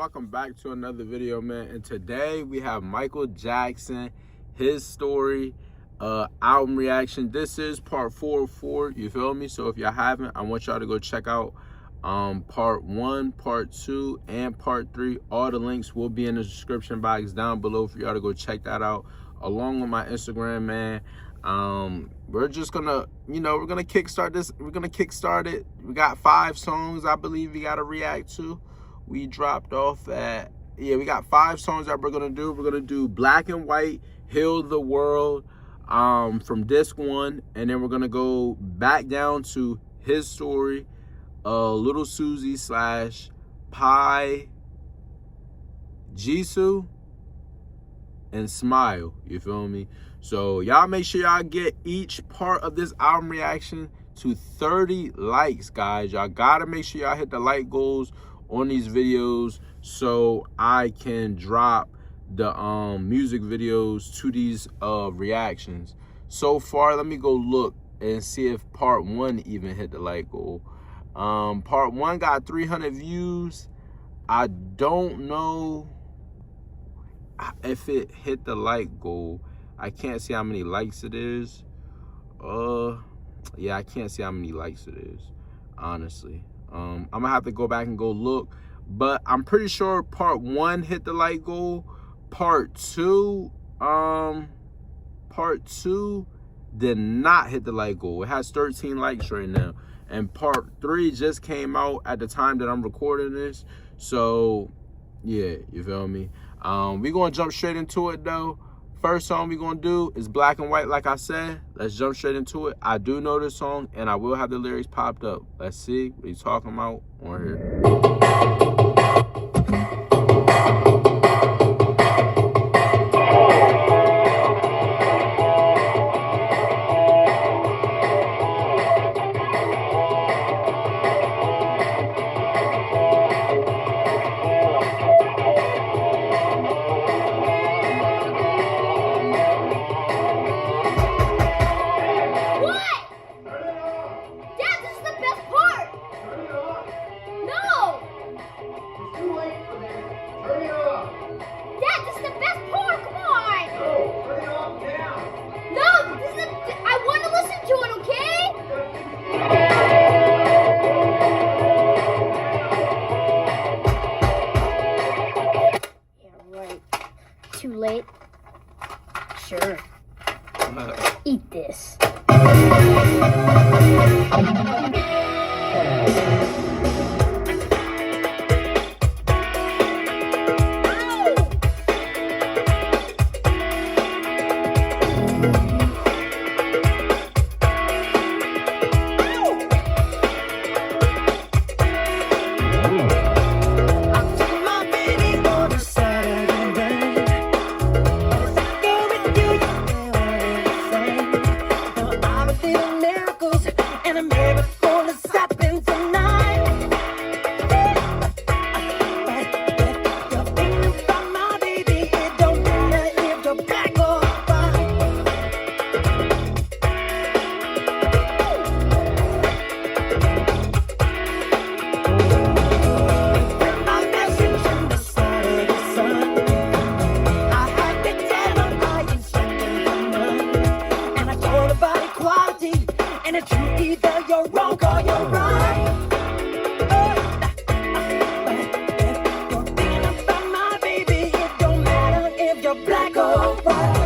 Welcome back to another video, man. And today we have Michael Jackson, his story, album reaction. This is part 4 of 4, you feel me? So if y'all haven't, I want y'all to go check out part 1, part 2, and part 3. All the links will be in the description box down below for y'all to go check that out, along with my Instagram, man. We're just gonna, we're gonna kickstart this. We're gonna kickstart it. We got 5 songs, I believe, we gotta react to. We dropped off at, we got 5 songs that we're gonna do. We're gonna do Black and White, Heal the World, from disc 1, and then we're gonna go back down to His Story, Little Susie / Pi Jisoo, and Smile, you feel me? So y'all make sure y'all get each part of this album reaction to 30 likes, guys. Y'all gotta make sure y'all hit the like goals on these videos so I can drop the music videos to these reactions. So far, let me go look and see if part 1 even hit the like goal. Part 1 got 300 views. I don't know if it hit the like goal. I can't see how many likes it is. Yeah, I can't see how many likes it is, honestly. I'm gonna have to go back and go look, but I'm pretty sure part 1 hit the like goal. Part 2 did not hit the like goal. It has 13 likes right now, and part 3 just came out at the time that I'm recording this. So yeah, you feel me? We're gonna jump straight into it though. First song we're gonna do is Black and White, like I said. Let's jump straight into it. I do know this song, and I will have the lyrics popped up. Let's see what he's talking about on here. Too late? Sure. Eat this. Either you're wrong or you're right. You're thinking about my baby. It don't matter if you're black or white.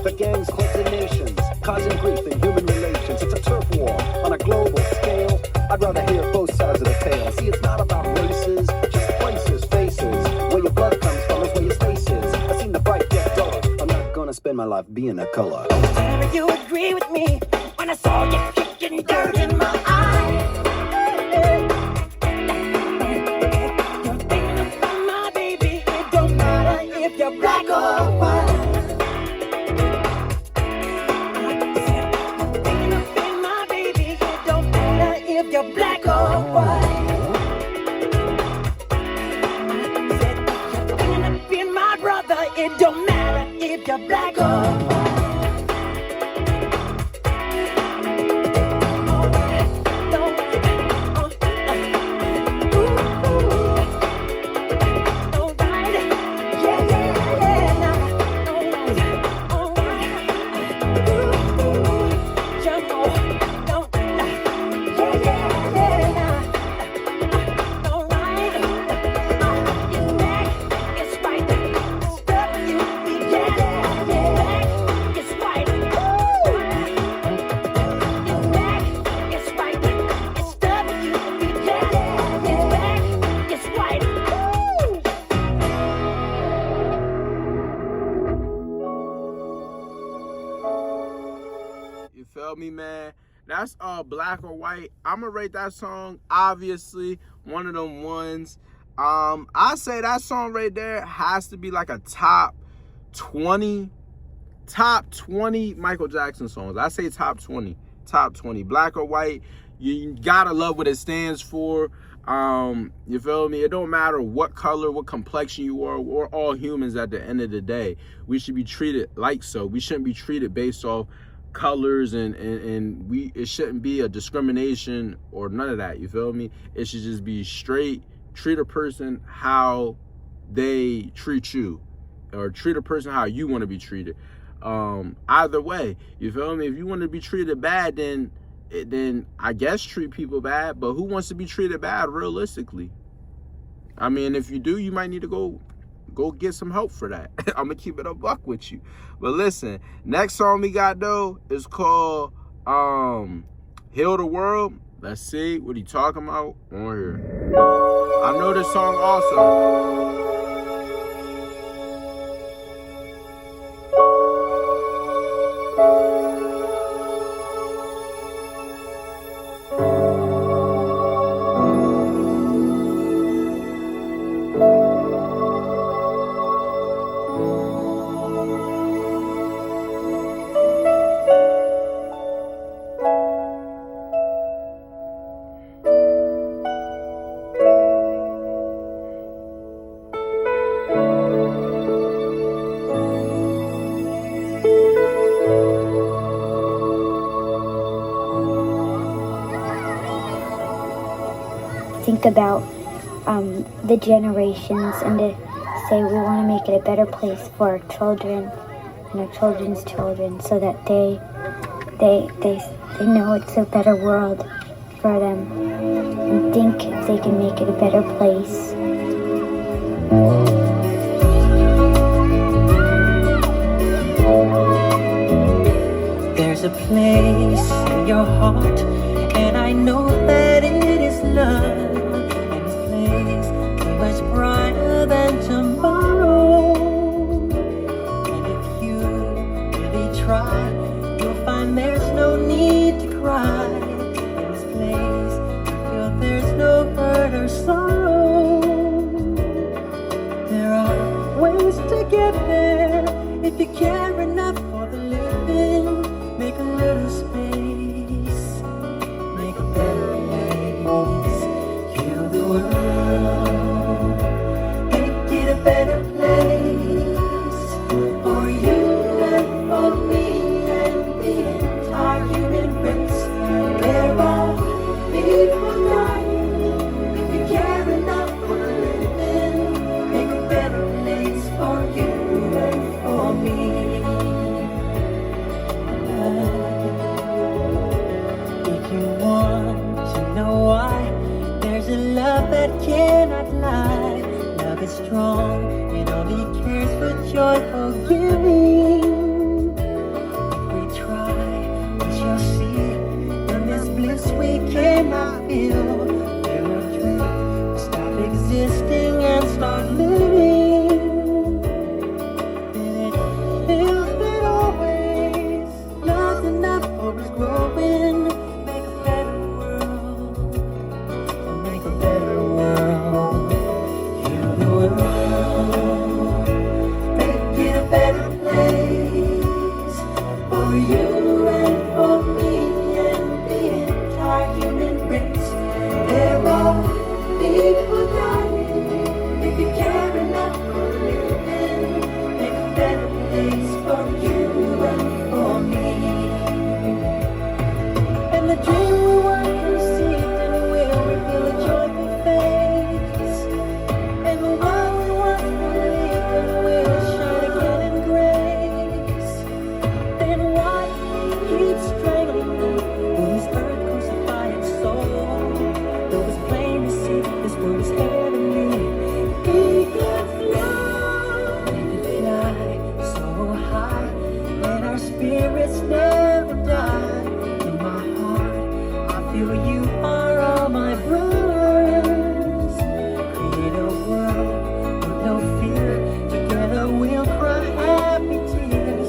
The gangs, clubs, and nations, causing grief in human relations. It's a turf war on a global scale. I'd rather hear both sides of the tale. See, it's not about races, just places, faces. Where your blood comes from is where your space is. I've seen the bright get dull. I'm not gonna spend my life being a color. Tell me you agree with me when I saw you kicking dirt in my eyes. if you're black or white. Said if you're gonna be my brother, it don't matter if you're black or white. You feel me, man? That's Black or White. I'm gonna rate that song, obviously, one of them ones. I say that song right there has to be like a top 20 Michael Jackson songs. I say top 20. Black or White, you gotta love what it stands for. You feel me? It don't matter what color, what complexion you are. We're all humans at the end of the day. We should be treated like so. We shouldn't be treated based off colors and it shouldn't be a discrimination or none of that. You feel me? It should just be straight. Treat a person how they treat you, or treat a person how you want to be treated. Either way, you feel me? If you want to be treated bad, then I guess treat people bad. But who wants to be treated bad realistically? I mean, if you do, you might need to go get some help for that. I'm gonna keep it a buck with you. But listen, next song we got though is called Heal the World. Let's see what he talking about on here. I know this song also. Think about the generations and to say we want to make it a better place for our children and our children's children, so that they know it's a better world for them, and think if they can make it a better place. There's a place in your heart, and I know that it is love. And this place is much brighter than tomorrow. And if you really try, you'll find there's no need to cry. In this place, you feel there's no hurt or sorrow. There are ways to get there if you care enough for the living. Make a little space, make a better place. Heal the world, make it a better place for you and for me and the entire human race. There are people dying. If you care enough for the living, make a better place for you and for me. If you want to know why, there's a love that cannot lie. Love is strong, it only cares for joy for giving. If we try, we shall see. In this bliss we cannot feel. There will drift, stop existing and start living. And it feels that always love's enough for us growing. Make a better world, make a better world. Heal the world, make it a better place for you and for me and the entire human race. are all my brothers. Create a world with no fear. Together we'll cry happy tears.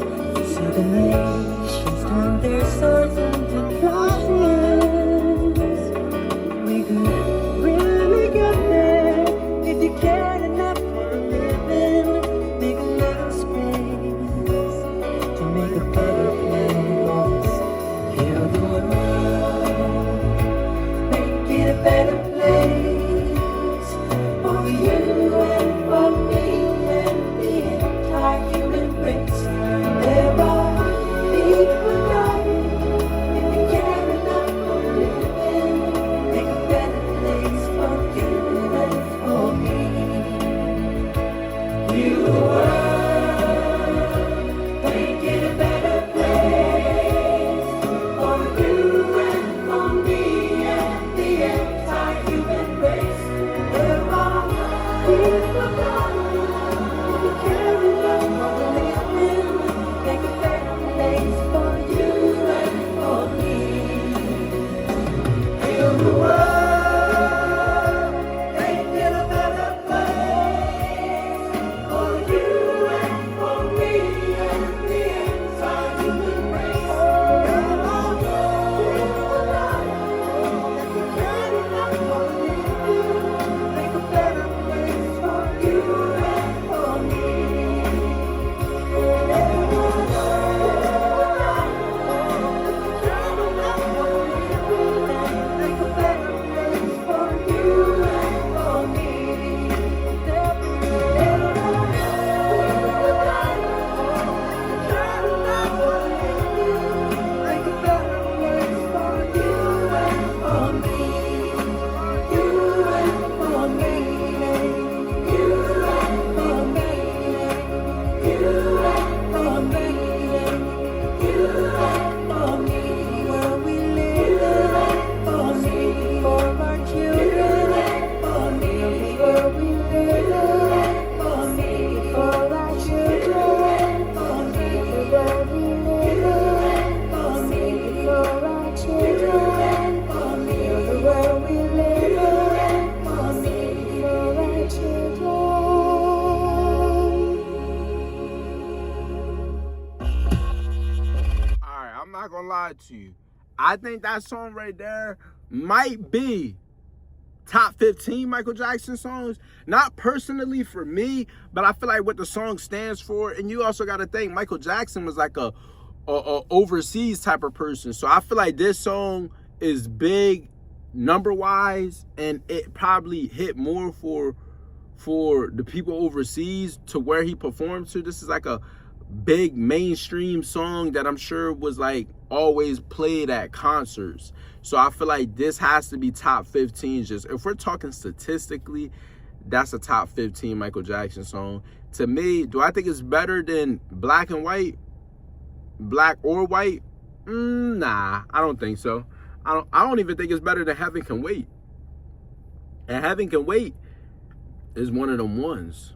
See the nations turn their swords into plowshares. We could really get there if you cared enough for a living. Make a little space to make a better place. Heal the world, make it a better place for you and for me and the entire human race. There are people dying. If you care enough for living, make a better place for you and for me. Heal the world, make it a better place for you and for me and the entire human race. There are people dying. If you care enough for living, make a better place for you and for me. Heal the world, make it a better place for you and for me and the entire human race. There are people dying. If you care enough for living, make a better place for you and for me. There are people dying. If you care enough for living, make a better place for you and for me. There are people dying. If you care enough for living, make a better place for you and for me. You and for me. You and for me. You and for me. You and for me. Where we live for me. For our children for me. Where we live for me. For our children for me. Where we live for me. For our children for me. Where we live for me. For our children. All right, I'm not gonna lie to you. I think that song right there might be top 15 Michael Jackson songs. Not personally for me, but I feel like what the song stands for. And you also got to think Michael Jackson was like a overseas type of person. So I feel like this song is big number wise, and it probably hit more for the people overseas to where he performed to. This is like a big mainstream song that I'm sure was like always played at concerts. So I feel like this has to be top 15. Just if we're talking statistically, that's a top 15 Michael Jackson song. To me, do I think it's better than Black and White? Black or White? Nah, I don't think so. I don't even think it's better than Heaven Can Wait. And Heaven Can Wait is one of them ones.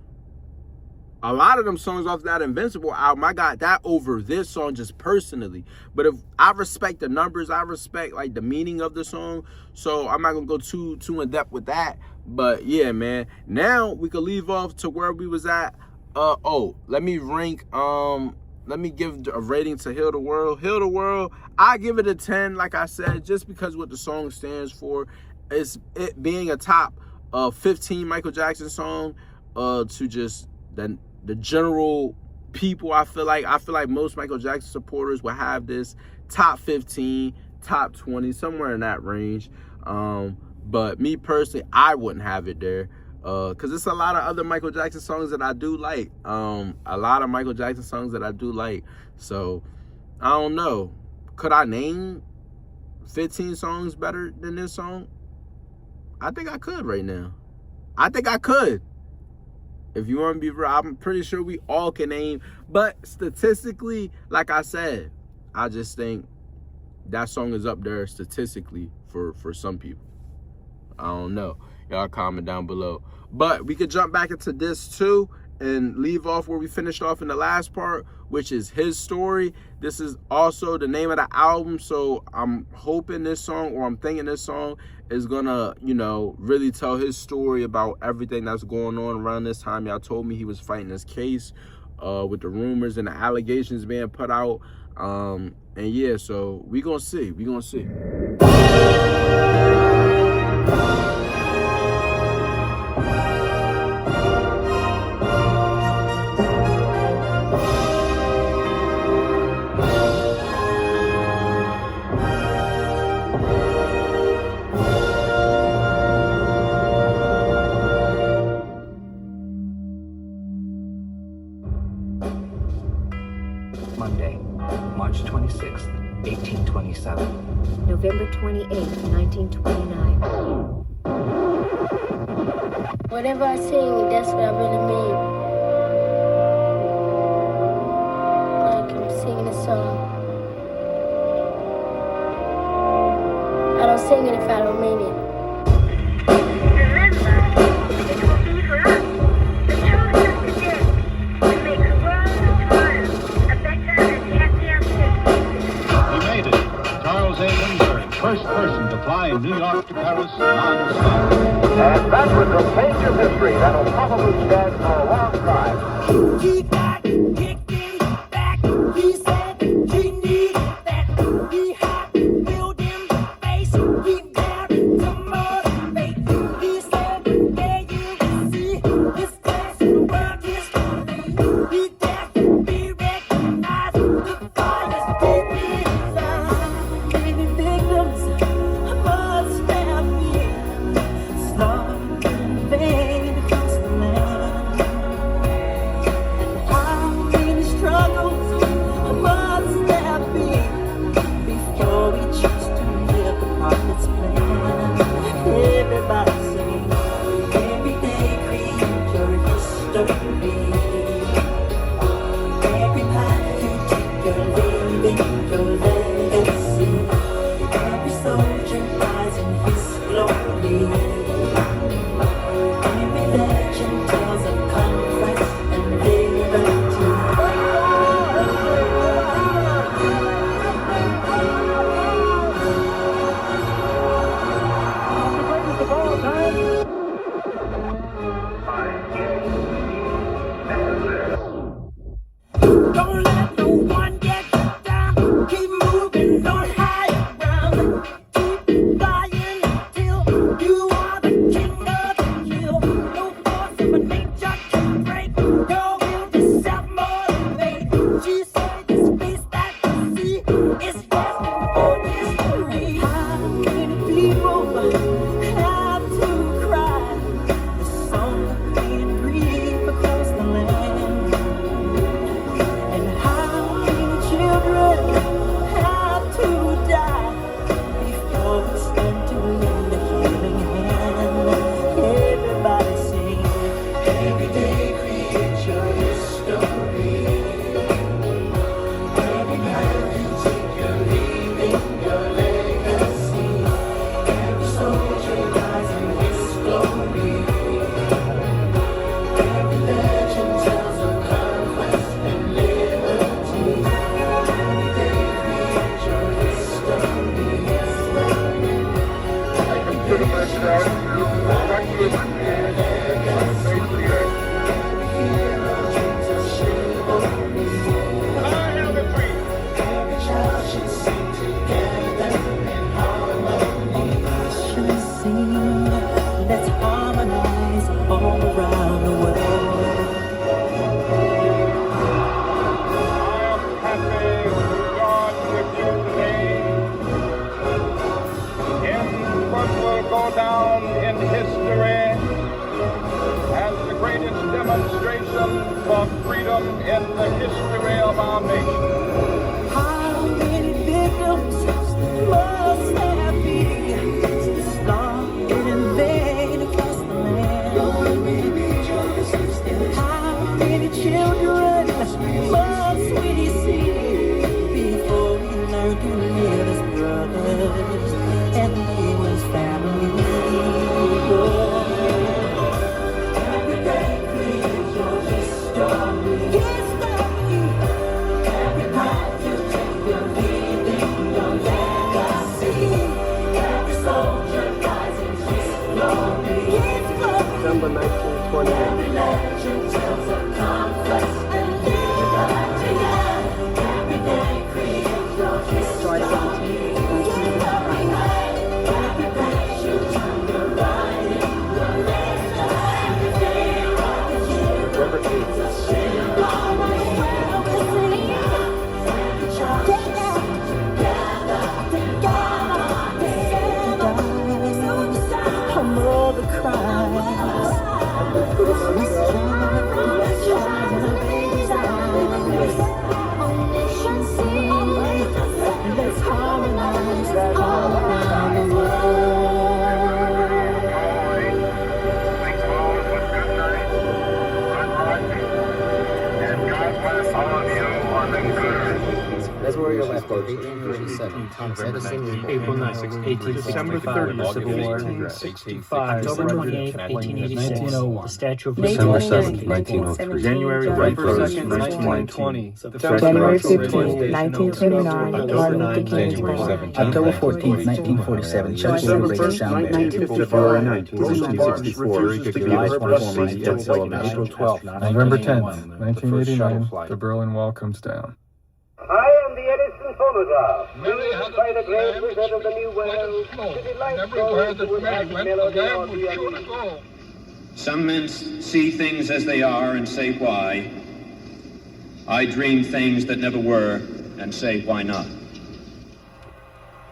A lot of them songs off that Invincible album, I got that over this song just personally. But if I respect the numbers, I respect like the meaning of the song. So I'm not gonna go too in depth with that. But yeah, man. Now we could leave off to where we was at. Let me rank. Let me give a rating to Heal the World. Heal the World, I give it a 10, like I said, just because what the song stands for. It's it being a top 15 Michael Jackson song to just the general people. I feel like most Michael Jackson supporters will have this top 15, top 20, somewhere in that range. But me personally, I wouldn't have it there. Because it's a lot of other Michael Jackson songs that I do like. So, I don't know. Could I name 15 songs better than this song? I think I could right now. I think I could. If you want to be real, I'm pretty sure we all can name. But statistically, like I said, I just think that song is up there statistically for some people. I don't know. Y'all comment down below. But we could jump back into this too. and leave off where we finished off in the last part, which is his story. This is also the name of the album, so I'm hoping this song, or I'm thinking this song, is gonna, you know, really tell his story about everything that's going on around this time. Y'all told me he was fighting this case with the rumors and the allegations being put out. And yeah, so we gonna see. Monday, March 26th, 1827. November 28th, 1929. Whatever I sing, that's what I really mean. Like I'm singing a song. I don't sing it if I don't mean it. First person to fly New York to Paris non-stop. And that was a page of history that'll probably stand for a long time. He got kicked in the back. He said he needed that. He had built in the face. He dared to motivate. He said, there you can see this place in world history. He dared to be recognized. The fire's deep inside. Many victims must have been slaughtered in vain across the land. How many struggles must there be before we choose to live the prophet's plan? Everybody sing, everyday creature history. Every path you take, you're leaving your legacy. Every soldier dies in his glory. Every legend tells of conquest and liberty. Don't let no one get you down. Keep moving on higher ground. Keep flying until you are the king of the hill. No force of nature can break your will to self-motivate. She said this face that you see is destined for history. How many people have to cry the song of pain and grief across the land? And how many children have to die before we stand to lend a healing hand? Everybody sing, everyday creature history. Every path you take, you're leaving your legacy. Every soldier dies in his glory. Every legend tells of conquest and liberty. Everyday creature history. Every child should sing together in harmony. Should sing, let's harmonize all around the world. God with you today in what will go down in history as the greatest demonstration for freedom in the history of our nation. How many victims must there be slaughtered in vain across the land? How many children must we see before we learn to live as brothers and live as family? Every day creates your history. December 1928. July 17th, 1985. November 8th. From all the cries, let's harmonize all around the February 11th, 1837. Thomas Edison was born. April 9th, 1865. December 30th, the Civil War. 1865. October 28th, 1886. 1901. The Statue of Liberty. December 7th, 1903. January 1st, 1920. January 15th, 1929. Martin Luther King was born. October 14th, 1947. Chelmsford Radio Sound Barrier. February 19th, 1964. April 12th, November 10th, 1989. The Berlin Wall comes down. I am the Edison phonograph. Used by the great wizard of the New World to delight those who would have melody or beauty. Some men see things as they are and say why. I dream things that never were and say why not.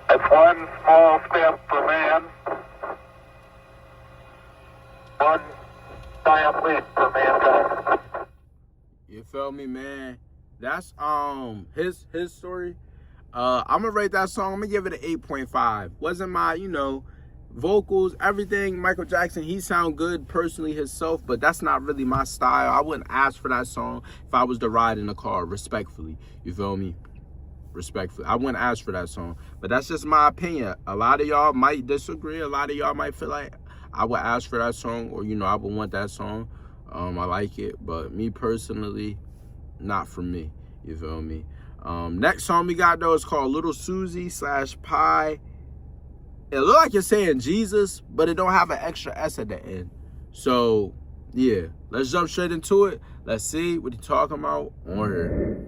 It's one small step for man, one giant leap for mankind. You feel me, man? That's his story. I'm gonna rate that song. I'm gonna give it an 8.5. Wasn't my, vocals, everything. Michael Jackson, he sound good personally himself, but that's not really my style. I wouldn't ask for that song if I was to ride in a car, respectfully. You feel me? Respectfully. I wouldn't ask for that song. But that's just my opinion. A lot of y'all might disagree. A lot of y'all might feel like I would ask for that song, or I would want that song. I like it, but me personally, not for me. You feel me? Next song we got though is called Little Susie / Pie. It look like you're saying Jesus, but it don't have an extra S at the end. So yeah, let's jump straight into it. Let's see what he's talking about on here.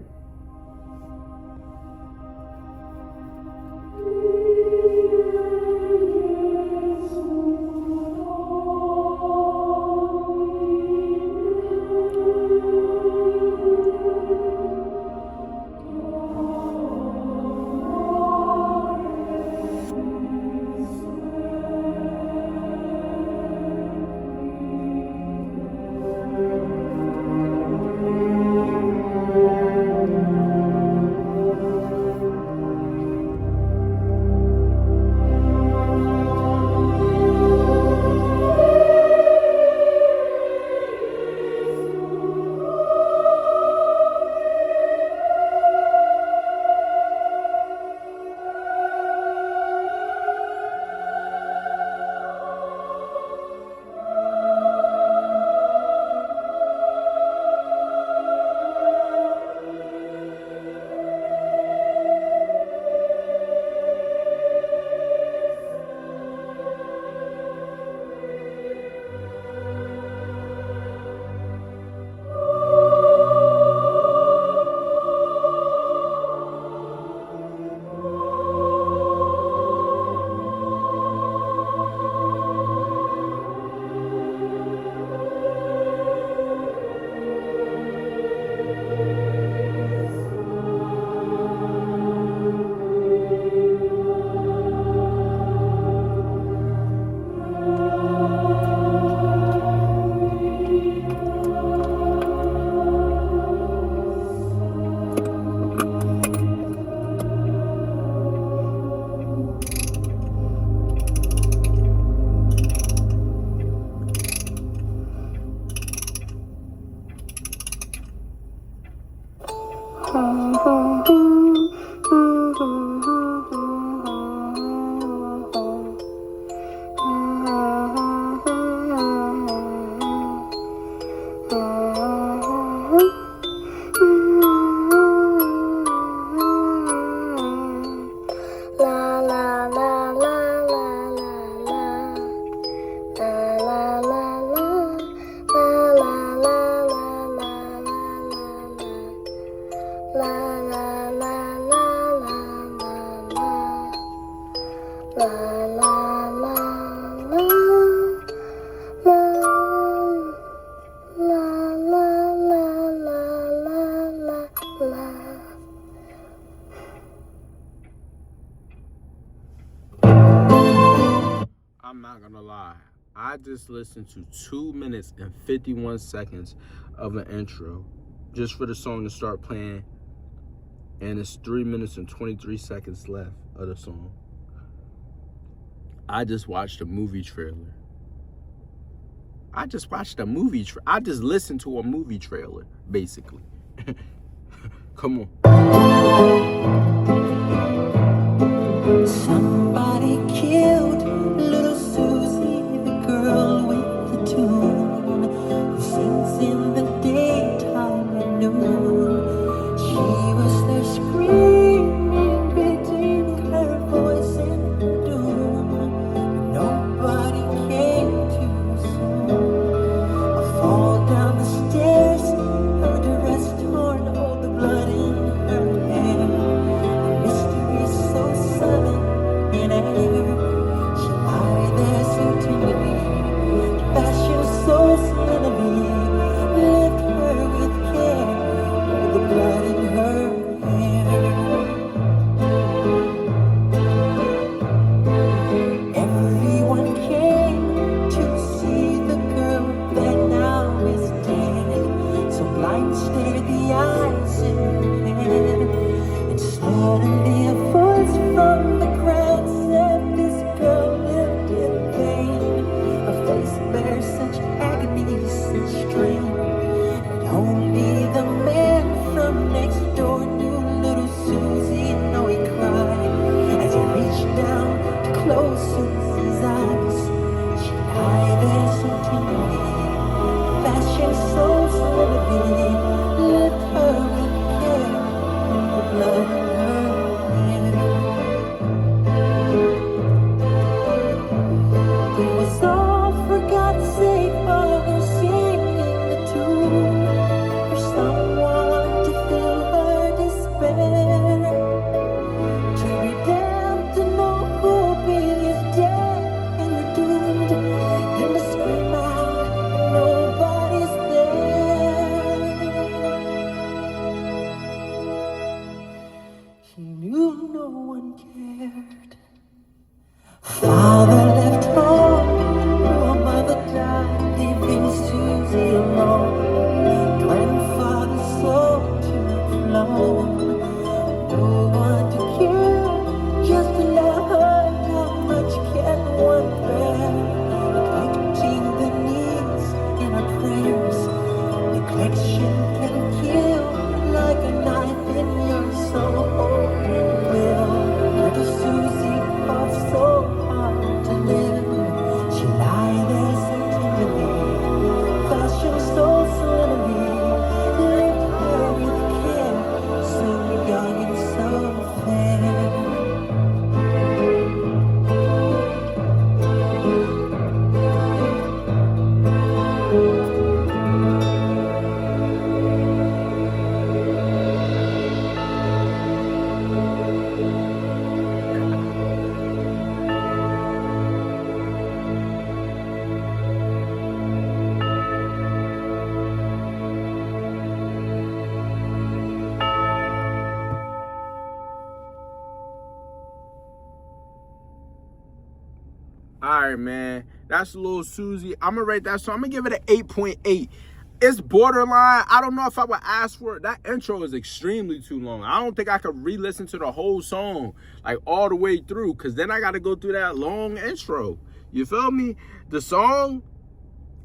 I'm not gonna lie. I just listened to 2 minutes and 51 seconds of an intro just for the song to start playing. And it's 3 minutes and 23 seconds left of the song. I just watched a movie trailer. I just listened to a movie trailer, basically. Come on. Somebody killed little Susie, the girl with the tune, who sings in the daytime at noon. She was there screaming, beating her voice in the doom. Nobody came too soon. I fall down the stairs, her dress torn, all the blood in her hair. The mystery is so sudden in air. She lie there so tenderly, the passion so slenderly. Lift her with care, all the blood in her hair. Everyone came to see the girl that now is dead. So blind stared the eyes in her head, and suddenly a voice from the crowd said, "This girl lived in vain. Her face bears such agony, such strain." And only the man from next door knew little Susie. No, he cried as he reached down to close Susie's eyes. She lay there so tenderly, fashion so slenderly. Lift her with care, the blood in her hair. It was all for God's sake, Father singing the tune, for someone to fill her despair. To redemption, no hope is dead and we're doomed. Then to scream out, and nobody's there. He knew no one cared. Father left home, poor mother died, leaving Susie alone. Grandfather sold to the floor. No one to care, just to love her. How much can one bear? Neglecting the needs in our prayers. Neglection can kill like a knife in your soul and will. Little Susie fought so hard to live. She lie there so tenderly, fashion so slenderly. Lift her with care, so young and so fair. All right, man. That's Lil Susie. I'm going to rate that song. I'm going to give it an 8.8. It's borderline. I don't know if I would ask for it. That intro is extremely too long. I don't think I could re-listen to the whole song, like all the way through, because then I got to go through that long intro. You feel me? The song,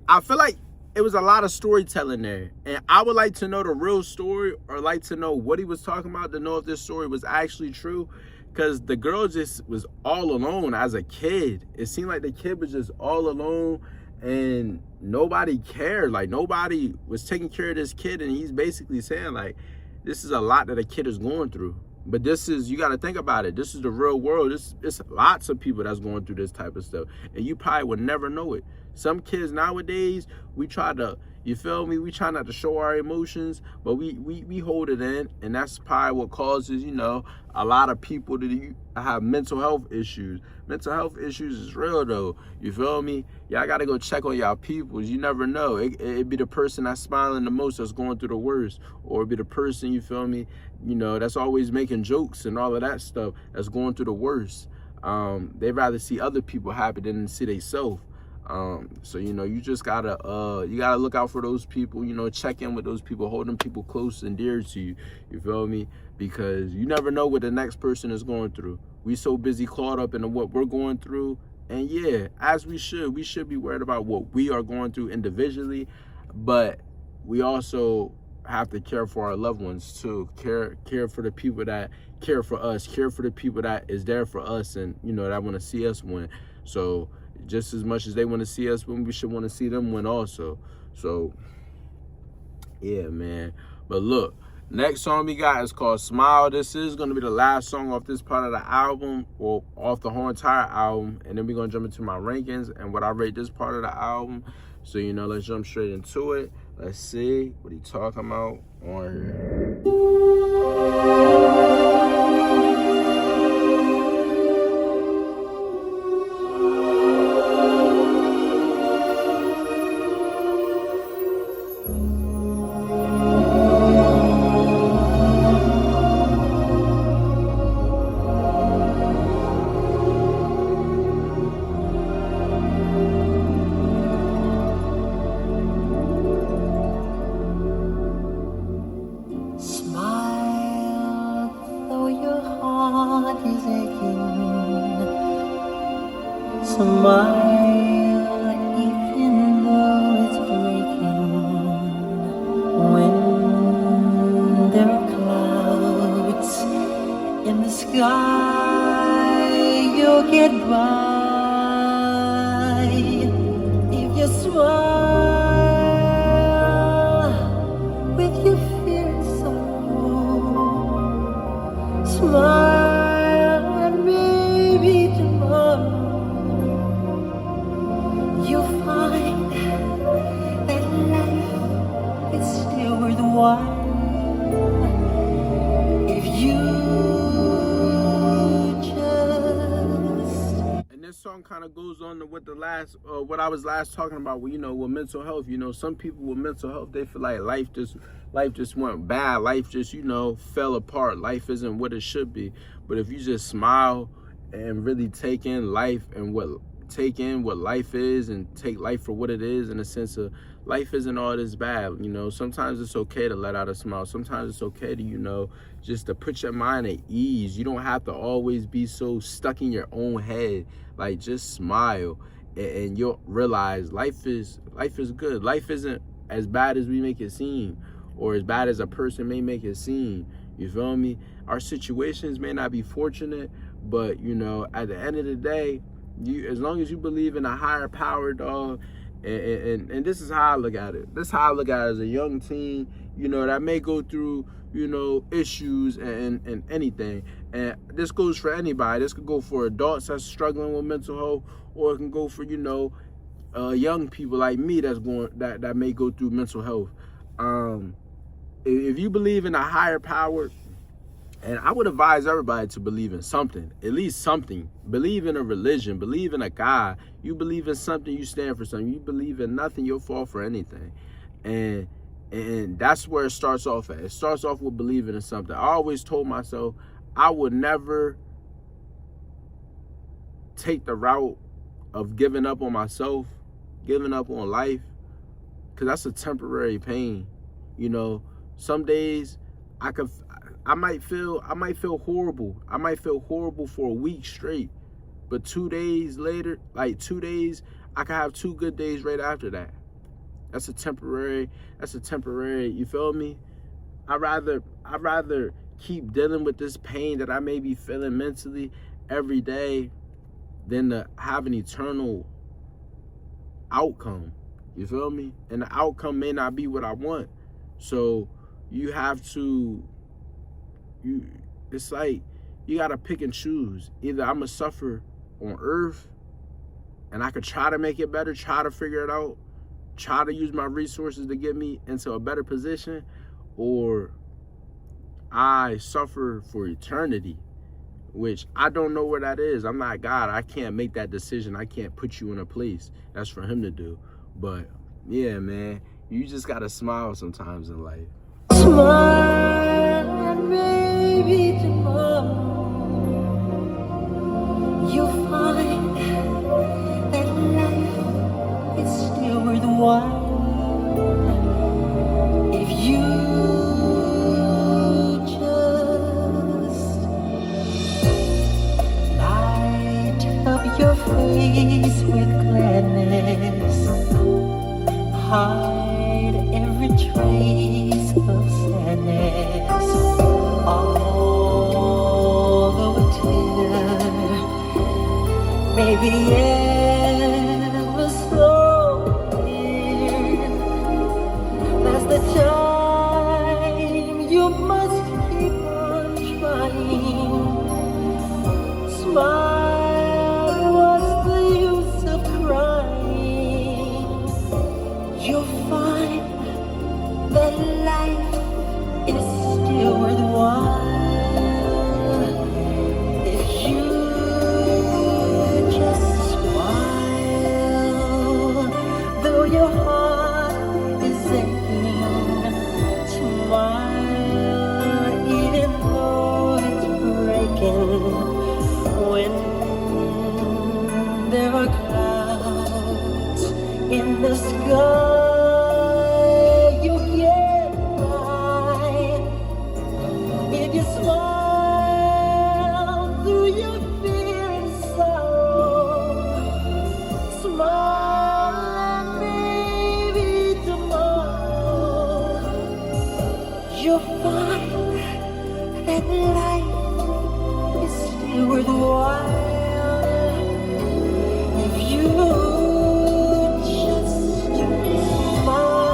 I feel like it was a lot of storytelling there. And I would like to know the real story, or like to know what he was talking about, to know if this story was actually true. Because the girl just was all alone as a kid. It seemed like the kid was just all alone and nobody cared. Like, nobody was taking care of this kid. And he's basically saying, like, this is a lot that a kid is going through. But this is, you got to think about it. This is the real world. It's lots of people that's going through this type of stuff. And you probably would never know it. Some kids nowadays, we try to, you feel me? We try not to show our emotions, but we hold it in. And that's probably what causes, you know, a lot of people to have mental health issues. Mental health issues is real, though. You feel me? Y'all got to go check on y'all peoples. You never know. It be the person that's smiling the most that's going through the worst. Or it be the person, you feel me, you know, that's always making jokes and all of that stuff that's going through the worst. They'd rather see other people happy than see themselves. So, you know, you just gotta look out for those people, you know, check in with those people, hold them people close and dear to you. You feel me? Because you never know what the next person is going through. We so busy caught up in what we're going through. And yeah, as we should be worried about what we are going through individually, but we also have to care for our loved ones too. Care for the people that care for us, care for the people that is there for us and, you know, that want to see us win. So just as much as they want to see us win, we should want to see them win also. So yeah, man. But look, next song we got is called Smile. This is going to be the last song off this part of the album, or off the whole entire album. And then we're going to jump into my rankings and what I rate this part of the album. So, you know, let's jump straight into it. Let's see what he talking about on here. Smile even though it's breaking. When there are clouds in the sky, you'll get by if you smile with your fear and sorrow. Smile and maybe tomorrow you'll find that life is still worthwhile if you just. And this song kind of goes on to what what I was last talking about. You know, with mental health. You know, some people with mental health, they feel like life just went bad. Life just, you know, fell apart. Life isn't what it should be. But if you just smile and really take in life and what life is, and take life for what it is, in the sense of life isn't all this bad. You know, sometimes it's okay to let out a smile. Sometimes it's okay to, you know, just to put your mind at ease. You don't have to always be so stuck in your own head. Like, just smile and you'll realize life is good. Life isn't as bad as we make it seem, or as bad as a person may make it seem. You feel me? Our situations may not be fortunate, but, you know, at the end of the day, as long as you believe in a higher power, dog, and this is how I look at it. This is how I look at it as a young teen, you know, that may go through, you know, issues and anything. And this goes for anybody. This could go for adults that's struggling with mental health, or it can go for, you know, young people like me that may go through mental health. If you believe in a higher power, and I would advise everybody to believe in something, at least something. Believe in a religion, believe in a God. You believe in something, you stand for something. You believe in nothing, you'll fall for anything. And that's where it starts off at. It starts off with believing in something. I always told myself I would never take the route of giving up on myself, giving up on life, because that's a temporary pain. You know, some days I might feel horrible. I might feel horrible for a week straight. But 2 days later, like 2 days, I can have 2 good days right after that. That's a temporary, you feel me? I'd rather keep dealing with this pain that I may be feeling mentally every day than to have an eternal outcome. You feel me? And the outcome may not be what I want. So you have to, it's like you gotta pick and choose. Either I'm gonna suffer on earth and I could try to make it better, try to figure it out, try to use my resources to get me into a better position, or I suffer for eternity, which I don't know where that is. I'm not God. I can't make that decision. I can't put you in a place. That's for him to do. But yeah, man, you just gotta smile sometimes in life. Smile and maybe tomorrow the air was so clear. That's the time you must keep on trying. Smile, what's the use of crying? You'll find that life is still worthwhile if you just smile. Though your heart is aching, smile even though it's breaking. When there are clouds in the sky, you get by if you smile through your fear and sorrow. Smile and maybe tomorrow you'll find that life is still worthwhile if you just smile.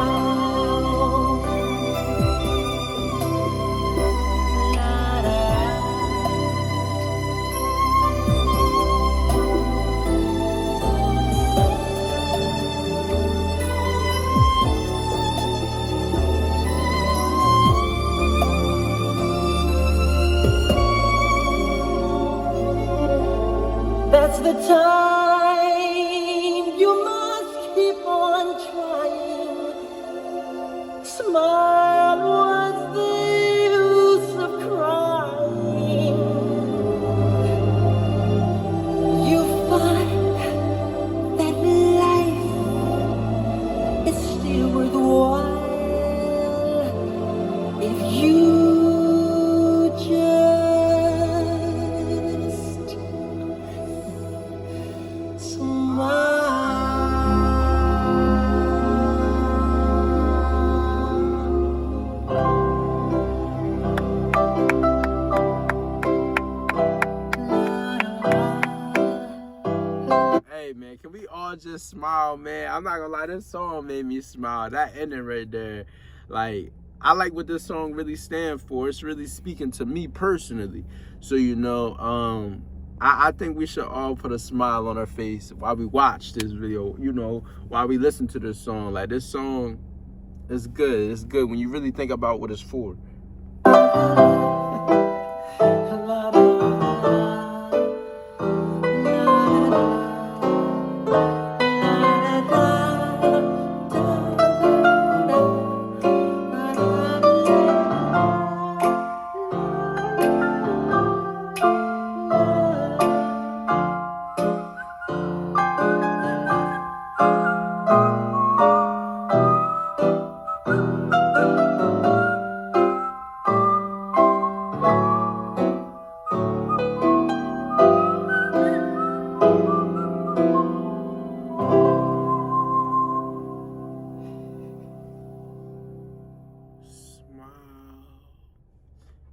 That's the time you must keep on trying. Smile, what's the use of crying? You find that life is still worthwhile if you just smile. Hey man, can we all just smile, man? I'm not gonna lie, this song made me smile. That ending right there, like, I like what this song really stands for. It's really speaking to me personally. So, you know, I think we should all put a smile on our face while we watch this video, you know, while we listen to this song. Like, this song is good. It's good when you really think about what it's for.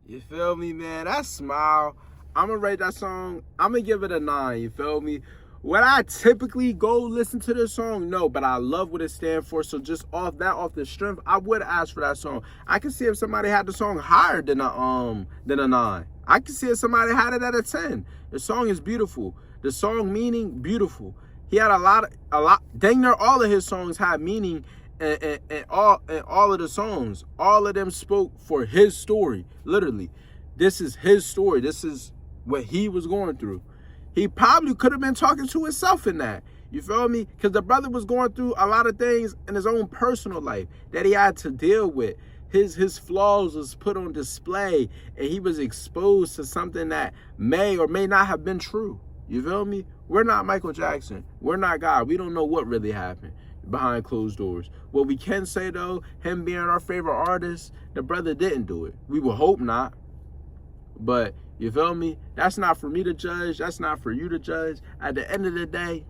You feel me, man? That smile, I'm gonna rate that song, I'm gonna give it a 9, you feel me? Would I typically go listen to this song? No, but I love what it stands for. So just off the strength, I would ask for that song. I can see if somebody had the song higher than a 9. I can see if somebody had it at a 10. The song is beautiful. The song meaning, beautiful. He had a lot, dang near all of his songs had meaning, and all of the songs, all of them spoke for his story. Literally, this is his story. This is what he was going through. He probably could have been talking to himself in that. You feel me? Because the brother was going through a lot of things in his own personal life that he had to deal with. His flaws was put on display, and he was exposed to something that may or may not have been true. You feel me? We're not Michael Jackson. We're not God. We don't know what really happened behind closed doors. What we can say, though, him being our favorite artist, the brother didn't do it. We would hope not. But, you feel me? That's not for me to judge. That's not for you to judge. At the end of the day,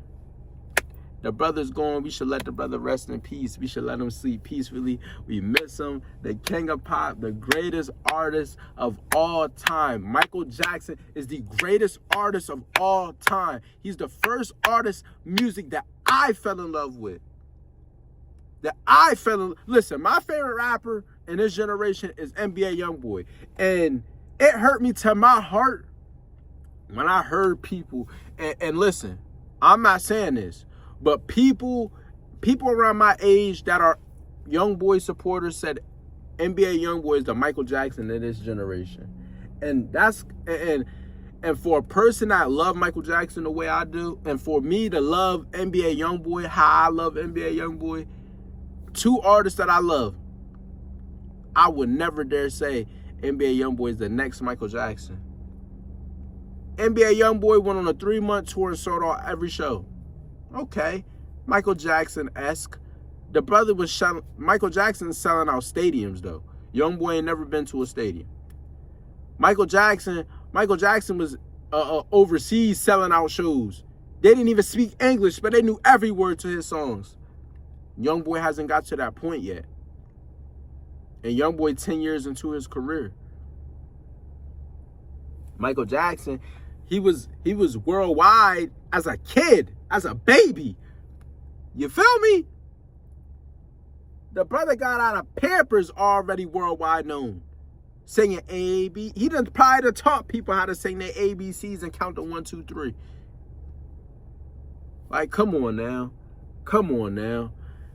The brother's gone. We should let the brother rest in peace. We should let him sleep peacefully. We miss him. The king of pop, the greatest artist of all time. Michael Jackson is the greatest artist of all time. He's the first artist music that I fell in love with. Listen, my favorite rapper in this generation is NBA Youngboy. And it hurt me to my heart when I heard people, and listen, I'm not saying this, but people around my age that are Youngboy supporters said NBA Youngboy is the Michael Jackson of this generation. And that's, and for a person that love Michael Jackson the way I do, and for me to love NBA Youngboy how I love NBA Youngboy, two artists that I love, I would never dare say NBA Youngboy is the next Michael Jackson. NBA Youngboy went on a 3-month tour and sold out every show. Okay, Michael Jackson-esque. The brother was Michael Jackson selling out stadiums though. Youngboy ain't never been to a stadium. Michael Jackson was overseas selling out shows. They didn't even speak English, but they knew every word to his songs. Youngboy hasn't got to that point yet. And Youngboy 10 years into his career. Michael Jackson, he was worldwide as a kid, as a baby. You feel me? The brother got out of Pampers already worldwide known. Singing A-B. He done probably taught people how to sing their ABCs and count to 1, 2, 3. Like, come on now. Come on now.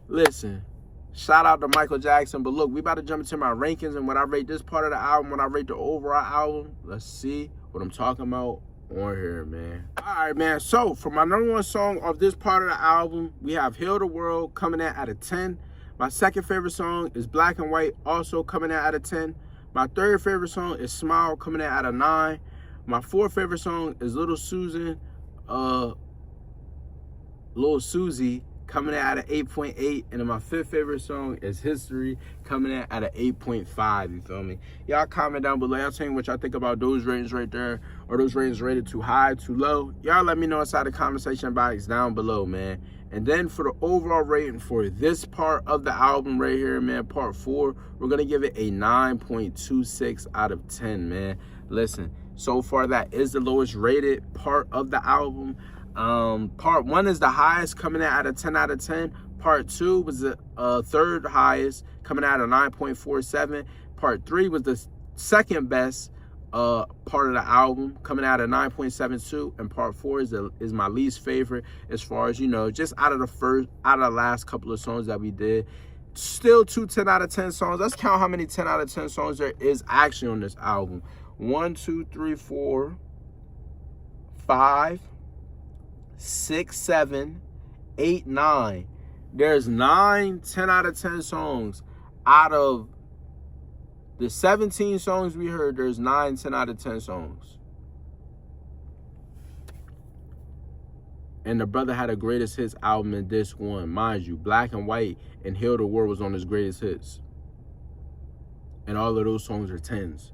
Listen, shout out to Michael Jackson. But look, we about to jump into my rankings and when I rate this part of the album, when I rate the overall album, let's see what I'm talking about on here, man. All right, man. So for my #1 song of this part of the album, we have Heal the World coming in at a 10. My second favorite song is Black and White, also coming in at a 10. My third favorite song is Smile, coming in at a 9. My fourth favorite song is Little Susan, Lil Susie, coming in at an 8.8. And then my fifth favorite song is History, coming in at an 8.5. You feel me? Y'all comment down below. Y'all tell me what y'all think about those ratings right there. Or those ratings rated too high, too low. Y'all let me know inside the conversation box down below, man. And then for the overall rating for this part of the album right here, man, part 4, we're going to give it a 9.26 out of 10, man. Listen, so far that is the lowest rated part of the album. Part 1 is the highest, coming in at a 10 out of 10. Part 2 was the third highest, coming out of 9.47. Part 3 was the second best part of the album, coming out of 9.72. And part 4 is my least favorite, as far as, you know, just out of the last couple of songs that we did. Still 2 10 out of 10 songs. Let's count how many 10 out of 10 songs there is actually on this album. 1, 2, 3, 4, 5, 6, 7, 8, 9. There's 9 10 out of 10 songs. Out of the 17 songs we heard, there's 9 10 out of 10 songs. And the brother had a greatest hits album in disc 1. Mind you, Black and White and Heal the World was on his greatest hits. And all of those songs are 10s.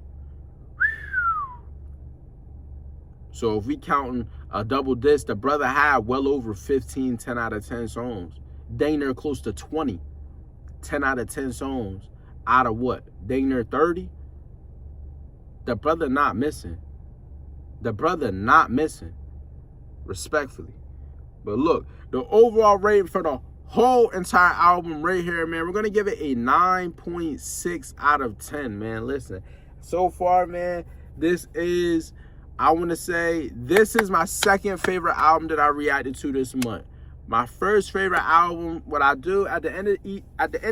So if we counting a double disc, the brother had well over 15 10 out of 10 songs. Dang near close to 20 10 out of 10 songs. Out of what? Dang near 30? The brother not missing. The brother not missing. Respectfully. But look, the overall rating for the whole entire album right here, man, we're going to give it a 9.6 out of 10, man. Listen, so far, man, this is, I want to say, this is my second favorite album that I reacted to this month. My first favorite album, what I do at the end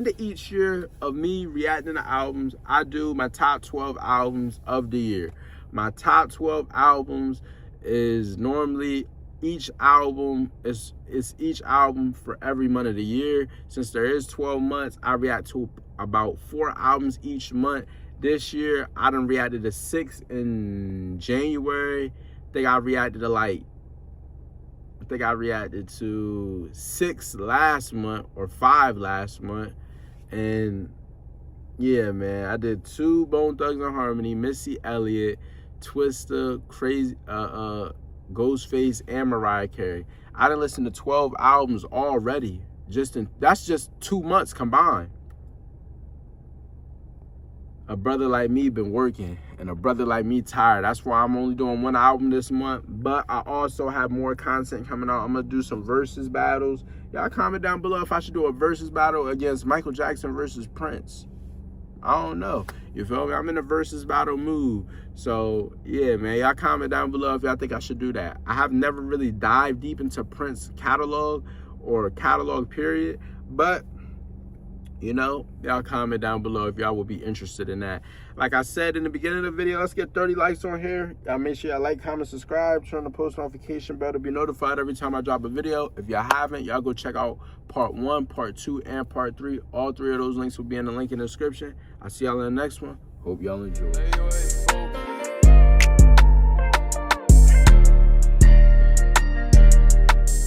of each year of me reacting to albums, I do my top 12 albums of the year. My top 12 albums is normally each album is each album for every month of the year. Since there is 12 months, I react to about 4 albums each month. This year, I done reacted to 6 in January. I think I reacted to 6 last month or 5 last month. And yeah, man, I did 2 Bone Thugs-n-Harmony, Missy Elliott, Twista, Crazy, Ghostface, and Mariah Carey. I done listened to 12 albums already. That's just 2 months combined. A brother like me been working, and a brother like me tired. That's why I'm only doing 1 album this month, but I also have more content coming out. I'm gonna do some versus battles. Y'all comment down below if I should do a versus battle against Michael Jackson versus Prince. I don't know. You feel me? I'm in a versus battle mood. So, yeah, man, y'all comment down below if y'all think I should do that. I have never really dived deep into Prince catalog or catalog period, but you know, y'all comment down below if y'all would be interested in that. Like I said in the beginning of the video, let's get 30 likes on here. Y'all make sure y'all like, comment, subscribe, turn the post notification bell to be notified every time I drop a video. If y'all haven't, y'all go check out part 1, part 2, and part 3. All 3 of those links will be in the link in the description. I'll see y'all in the next one. Hope y'all enjoy.